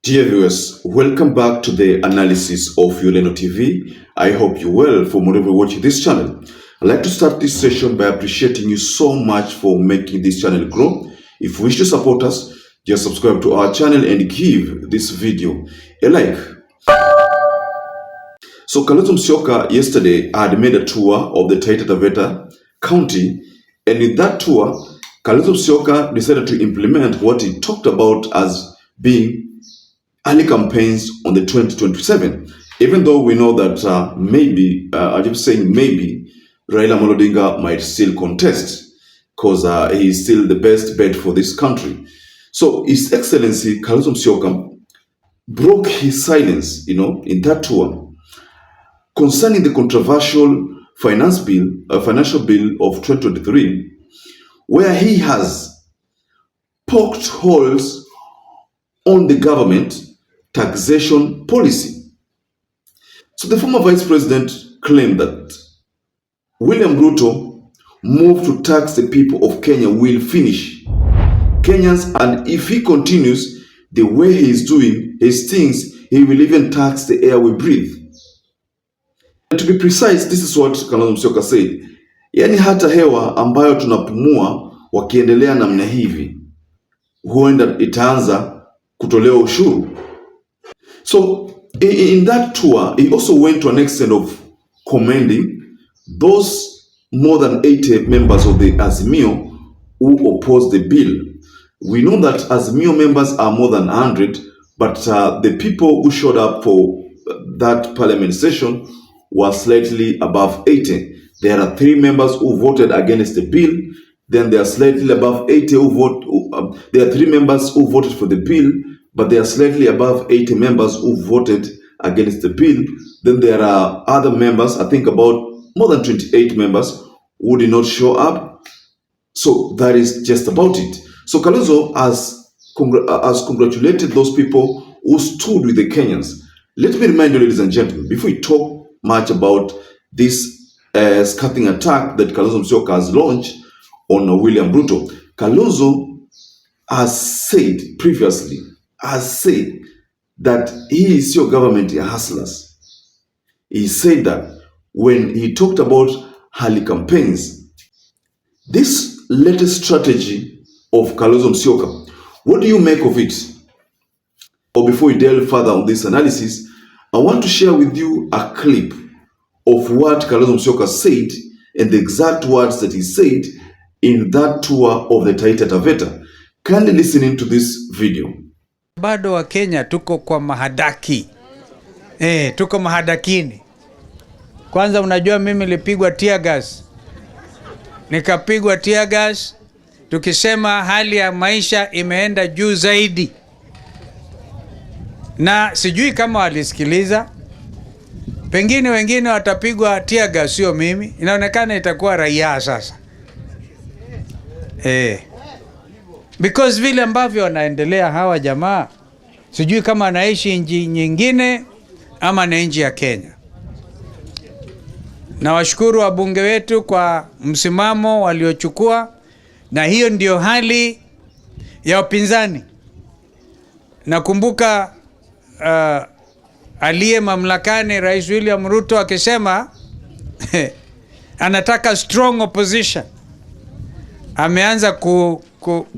Dear viewers, welcome back to the analysis of YOLENO TV. I hope you're well from wherever you're watching this channel. I'd like to start this session by appreciating you so much for making this channel grow. If you wish to support us, just subscribe to our channel and give this video a like. So KALONZO Musyoka yesterday had made a tour of the Taita Taveta County, and in that tour, KALONZO Musyoka decided to implement what he talked about as being early campaigns on the 2027, even though we know that maybe, I'm just saying maybe, Raila Amolo Odinga might still contest because he is still the best bet for this country. So His Excellency KALONZO Musyoka broke his silence, in that tour concerning the controversial financial bill of 2023, where he has poked holes on the government taxation policy. So the former vice president claimed that William RUTO move to tax the people of Kenya will finish Kenyans, and if he continues the way he is doing his things, he will even tax the air we breathe. And to be precise, this is what KALONZO Musyoka said. Yani hata hewa ambayo tunapumua wakiendelea namna hivi, huenda itaanza kutolewa ushuru. So in that tour, he also went to an extent of commending those more than 80 members of the Azimio who opposed the bill. We know that Azimio members are more than 100, but the people who showed up for that parliament session were slightly above 80. There are 3 members who voted against the bill. Then there are slightly above 80 who vote. There are 3 members who voted for the bill, but there are slightly above 80 members who voted against the bill. Then there are other members, I think about more than 28 members, who did not show up. So that is just about it. So KALONZO has congratulated those people who stood with the Kenyans. Let me remind you, ladies and gentlemen, before we talk much about this scathing attack that KALONZO Musyoka has launched on William RUTO, KALONZO has said previously, that he is your government hustlers. He said that when he talked about early campaigns. This latest strategy of KALONZO Musyoka, what do you make of it? Or before we delve further on this analysis, I want to share with you a clip of what KALONZO Musyoka said and the exact words that he said in that tour of the Taita Taveta. Kindly listen to this video. Bado wa Kenya tuko kwa mahadaki. Tuko mahadakini. Kwanza unajua mimi nilipigwa tear gas. Nikapigwa tear gas tukisema hali ya maisha imeenda juu zaidi. Na sijui kama walisikiliza. Pengine wengine watapigwa tear gas, sio mimi. Inaonekana itakuwa raia sasa. Because vile ambavyo wanaendelea hawa jamaa, sijui kama anaishi nchi nyingine ama na nchi ya Kenya. Na washukuru wabunge wetu kwa msimamo waliochukua, na hiyo ndio hali ya upinzani. Nakumbuka aliye mamlakani Rais William RUTO akisema anataka strong opposition. Ameanza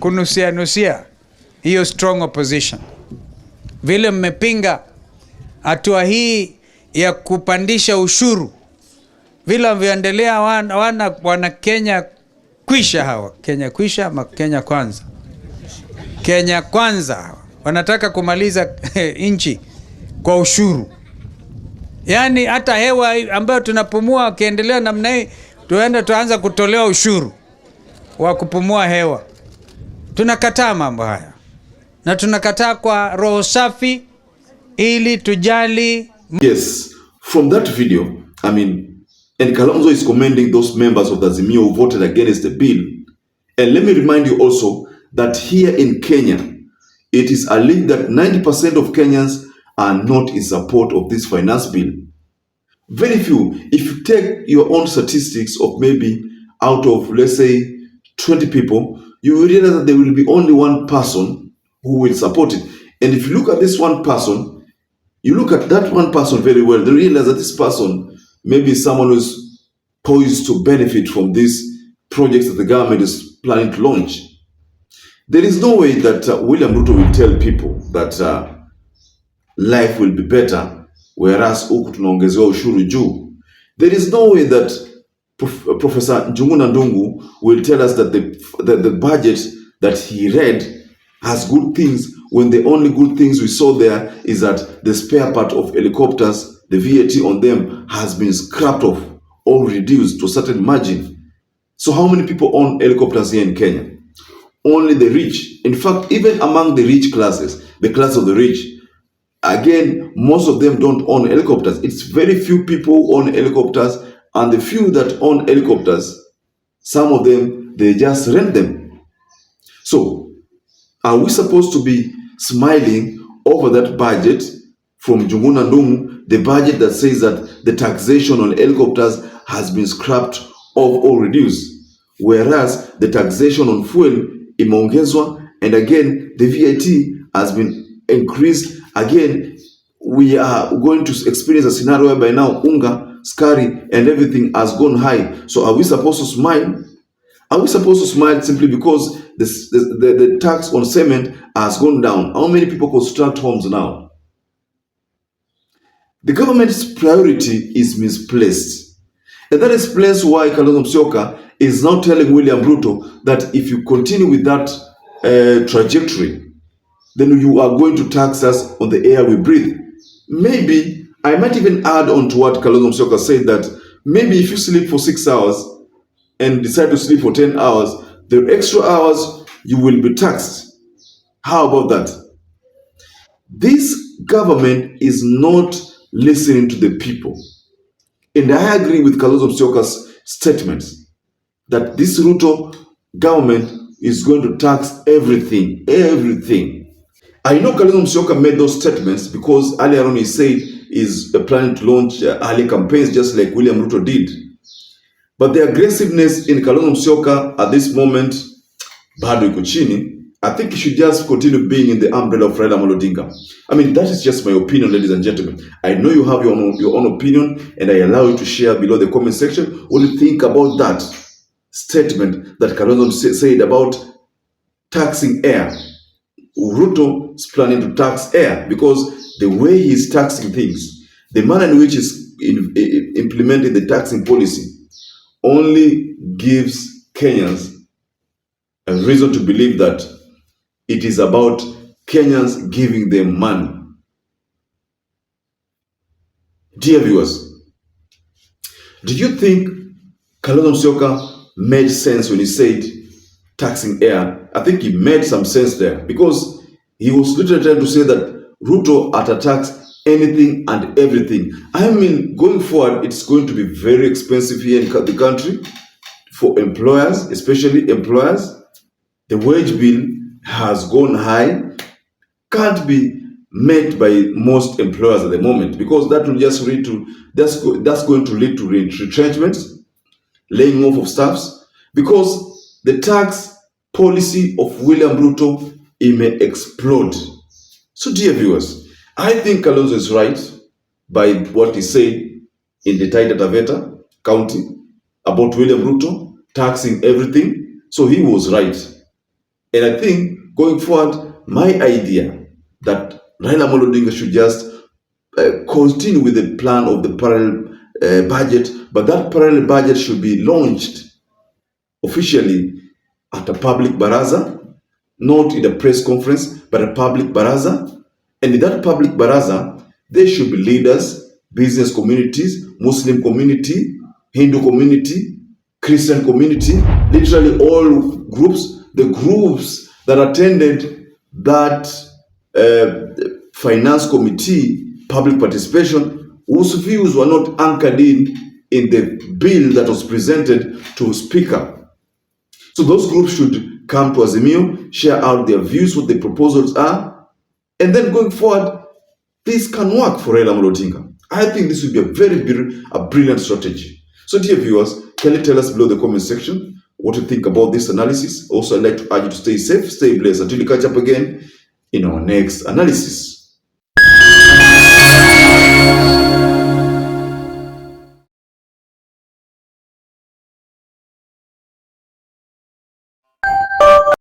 kunusia hiyo strong opposition. Vile mmepinga hatua hii ya kupandisha ushuru, vile vyaendelea wana Kenya kwisha hawa. Kenya kwisha ama Kenya kwanza? Kenya kwanza. Wanataka kumaliza nchi kwa ushuru. Yani hata hewa ambayo tunapumua wakiendelea namna hii, tuanza kutolewa ushuru wa kupumua hewa. Tunakataa mambo haya. Na tunakataa kwa roho safi ili tujali. Yes, from that video, and KALONZO is commending those members of the Azimio who voted against the bill. And let me remind you also that here in Kenya, it is alleged that 90% of Kenyans are not in support of this finance bill. Very few. If you take your own statistics of maybe out of, let's say, 20 people, you will realize that there will be only one person who will support it. And if you look at this one person, you look at that one person very well, they realize that this person may be someone who's poised to benefit from these projects that the government is planning to launch. There is no way that William Ruto will tell people that life will be better, whereas huku tunaongezewa ushuru juu. There is no way that Professor Njuguna Ndung'u will tell us that the budget that he read has good things, when the only good things we saw there is that the spare part of helicopters, the VAT on them has been scrapped off or reduced to a certain margin. So how many people own helicopters here in Kenya? Only the rich. In fact, even among the rich classes, the class of the rich, again, most of them don't own helicopters. It's very few people own helicopters, and the few that own helicopters, some of them, they just rent them. So, are we supposed to be smiling over that budget from Njuguna Ndung'u, the budget that says that the taxation on helicopters has been scrapped off or reduced, whereas the taxation on fuel imeongezwa, and again the VAT has been increased? Again, we are going to experience a scenario whereby now unga, skari, and everything has gone high. So are we supposed to smile? Are we supposed to smile simply because the tax on cement has gone down? How many people construct homes now? The government's priority is misplaced. And that explains why Kalonzo Musyoka is now telling William Ruto that if you continue with that trajectory, then you are going to tax us on the air we breathe. Maybe, I might even add on to what Kalonzo Musyoka said, that maybe if you sleep for 6 hours and decide to sleep for 10 hours, the extra hours you will be taxed. How about that? This government is not listening to the people. And I agree with Kalonzo Musyoka's statements that this RUTO government is going to tax everything, everything. I know Kalonzo Musyoka made those statements because earlier on he said he's planning to launch early campaigns just like William Ruto did. But the aggressiveness in Kalonzo Musyoka at this moment, bado iko chini. I think he should just continue being in the umbrella of Raila Amolo Odinga. I mean, that is just my opinion, ladies and gentlemen. I know you have your own opinion, and I allow you to share below the comment section what you think about that statement that Kalonzo said about taxing air. Ruto is planning to tax air because the way he is taxing things, the manner in which he's implementing the taxing policy, only gives Kenyans a reason to believe that it is about Kenyans giving them money. Dear viewers, do you think Kalonzo Musyoka made sense when he said taxing air? I think he made some sense there because he was literally trying to say that Ruto tax anything and everything. I mean, going forward, it's going to be very expensive here in the country for employers, especially employers. The wage bill has gone high, can't be met by most employers at the moment because that will just lead to that's going to lead to retrenchments, laying off of staffs, because the tax policy of William Ruto may explode. So dear viewers, I think Kalonzo is right by what he said in the Taita Taveta County about William Ruto taxing everything. So he was right. And I think going forward, my idea that Raila Amolo Odinga should just continue with the plan of the parallel budget, but that parallel budget should be launched officially at a public baraza, not in a press conference, but a public baraza. And in that public baraza, there should be leaders, business communities, Muslim community, Hindu community, Christian community, literally all groups. The groups that attended that finance committee public participation, whose views were not anchored in the bill that was presented to Speaker. So those groups should come to Azimio, share out their views, what the proposals are, and then going forward, this can work for Raila Amolo Odinga. I think this would be a brilliant strategy. So dear viewers, can you tell us below the comment section what you think about this analysis? Also, I'd like to urge you to stay safe, stay blessed. Until we catch up again in our next analysis.